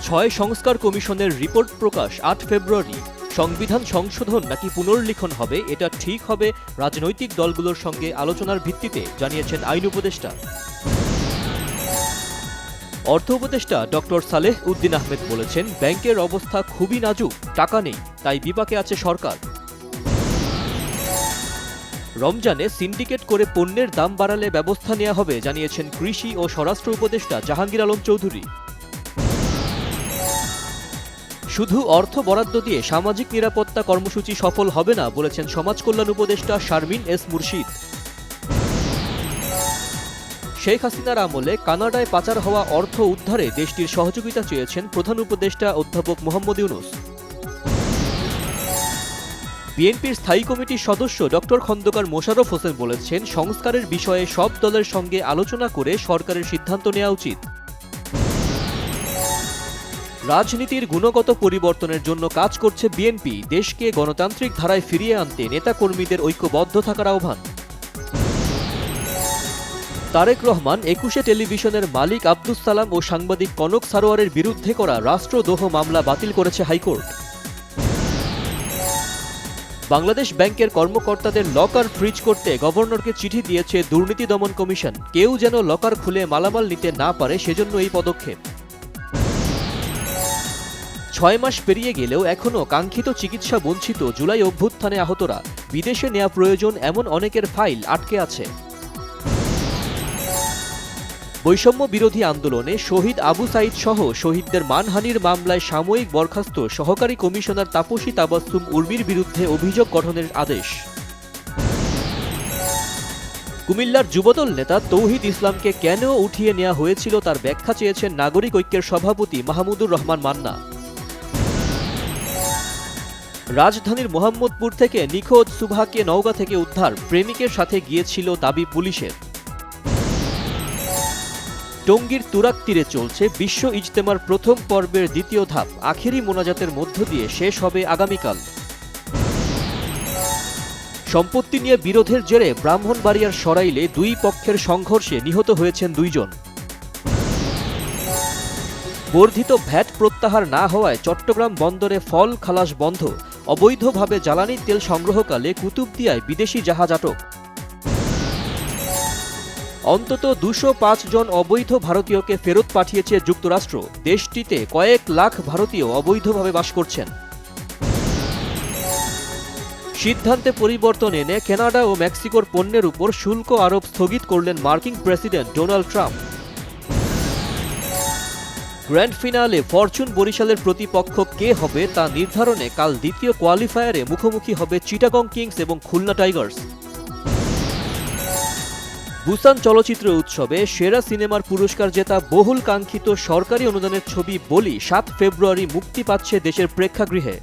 ছয় সংস্কার কমিশনের রিপোর্ট প্রকাশ ৮ ফেব্রুয়ারি। সংবিধান সংশোধন নাকি পুনর্লিখন হবে এটা ঠিক হবে রাজনৈতিক দলগুলোর সঙ্গে আলোচনার ভিত্তিতে, জানিয়েছেন আইন উপদেষ্টা। অর্থ উপদেষ্টা ডক্টর সালেহ উদ্দিন আহমেদ বলেছেন, ব্যাংকের অবস্থা খুবই নাজুক, টাকা নেই, তাই বিপাকে আছে সরকার। রমজানে সিন্ডিকেট করে পণ্যের দাম বাড়ালে ব্যবস্থা নেওয়া হবে, জানিয়েছেন কৃষি ও স্বরাষ্ট্র উপদেষ্টা জাহাঙ্গীর আলম চৌধুরী। শুধু অর্থ বরাদ্দ দিয়ে সামাজিক নিরাপত্তা কর্মসূচি সফল হবে না, বলেছেন সমাজ কল্যাণ উপদেষ্টা শারমিন এস মুর্শিদ। শেখ হাসিনার আমলে কানাডায় পাচার হওয়া অর্থ উদ্ধারে দেশটির সহযোগিতা চেয়েছেন প্রধান উপদেষ্টা অধ্যাপক মোহাম্মদ ইউনূস। বিএনপির স্থায়ী কমিটির সদস্য ডক্টর খন্দকার মোশাররফ হোসেন বলেছেন, সংস্কারের বিষয়ে সব দলের সঙ্গে আলোচনা করে সরকারের সিদ্ধান্ত নেওয়া উচিত। রাজনীতির গুণগত পরিবর্তনের জন্য কাজ করছে বিএনপি, দেশকে গণতান্ত্রিক ধারায় ফিরিয়ে আনতে নেতাকর্মীদের ঐক্যবদ্ধ থাকার আহ্বান। তারেক রহমান ২১শে টেলিভিশনের মালিক আব্দুস সালাম ও সাংবাদিক কনক সারোয়ারের বিরুদ্ধে করা রাষ্ট্রদ্রোহ মামলা বাতিল করেছে হাইকোর্ট। বাংলাদেশ ব্যাংকের কর্মকর্তাদের লকার ফ্রিজ করতে গভর্নরকে চিঠি দিয়েছে দুর্নীতি দমন কমিশন। কেউ যেন লকার খুলে মালামাল নিতে না পারে, সেজন্য এই পদক্ষেপ। ৬ মাস পেরিয়ে গেলেও এখনও কাঙ্ক্ষিত চিকিৎসা বঞ্চিত জুলাই অভ্যুত্থানে আহতরা। বিদেশে নেওয়া প্রয়োজন এমন অনেকের ফাইল আটকে আছে। বৈষম্য বিরোধী আন্দোলনে শহীদ আবু সাইদ সহ শহীদদের মানহানির মামলায় সাময়িক বরখাস্ত সহকারী কমিশনার তাপসী তাবাসসুম উর্মির বিরুদ্ধে অভিযোগ গঠনের আদেশ। কুমিল্লার যুবদল নেতা তৌহিদ ইসলামকে কেন উঠিয়ে নেওয়া হয়েছিল তার ব্যাখ্যা চেয়েছেন নাগরিক ঐক্যের সভাপতি মাহমুদুর রহমান মান্না। রাজধানীর মোহাম্মদপুর থেকে নিখোঁজ সুভাকে নওগাঁ থেকে উদ্ধার, প্রেমিকের সাথে গিয়েছিল দাবি পুলিশের। টঙ্গীর তুরাগ তীরে চলছে বিশ্ব ইজতেমার প্রথম পর্বের দ্বিতীয় ধাপ, আখেরি মোনাজাতের মধ্য দিয়ে শেষ হবে আগামীকাল। সম্পত্তি নিয়ে বিরোধের জেরে ব্রাহ্মণবাড়িয়ার সরাইলে দুই পক্ষের সংঘর্ষে নিহত হয়েছেন ২ জন। বর্ধিত ভ্যাট প্রত্যাহার না হওয়ায় চট্টগ্রাম বন্দরে ফল খালাস বন্ধ, অবৈধভাবে জ্বালানি তেল সংগ্রহকালে কুতুবদিয়ায় বিদেশি জাহাজ আটক। অন্তত ২০৫ জন অবৈধ ভারতীয়কে ফেরত পাঠিয়েছে যুক্তরাষ্ট্র, দেশটিতে কয়েক লাখ ভারতীয় অবৈধভাবে বাস করছেন। সিদ্ধান্তে পরিবর্তন এনে কানাডা ও মেক্সিকোর পণ্যের উপর শুল্ক আরোপ স্থগিত করলেন মার্কিন president Donald Trump. Grand finale Fortune বরিশালের প্রতিপক্ষ কে হবে তা নির্ধারণে কাল দ্বিতীয় কোয়ালিফায়ারে মুখোমুখি হবে চিটাগং কিংস এবং খুলনা টাইগার্স। বুসান চলচ্চিত্র উৎসবে সেরা সিনেমার পুরস্কার জেতা বহুল কাঙ্ক্ষিত সরকারি অনুদানের ছবি বলি ৭ ফেব্রুয়ারি মুক্তি পাচ্ছে দেশের প্রেক্ষাগৃহে।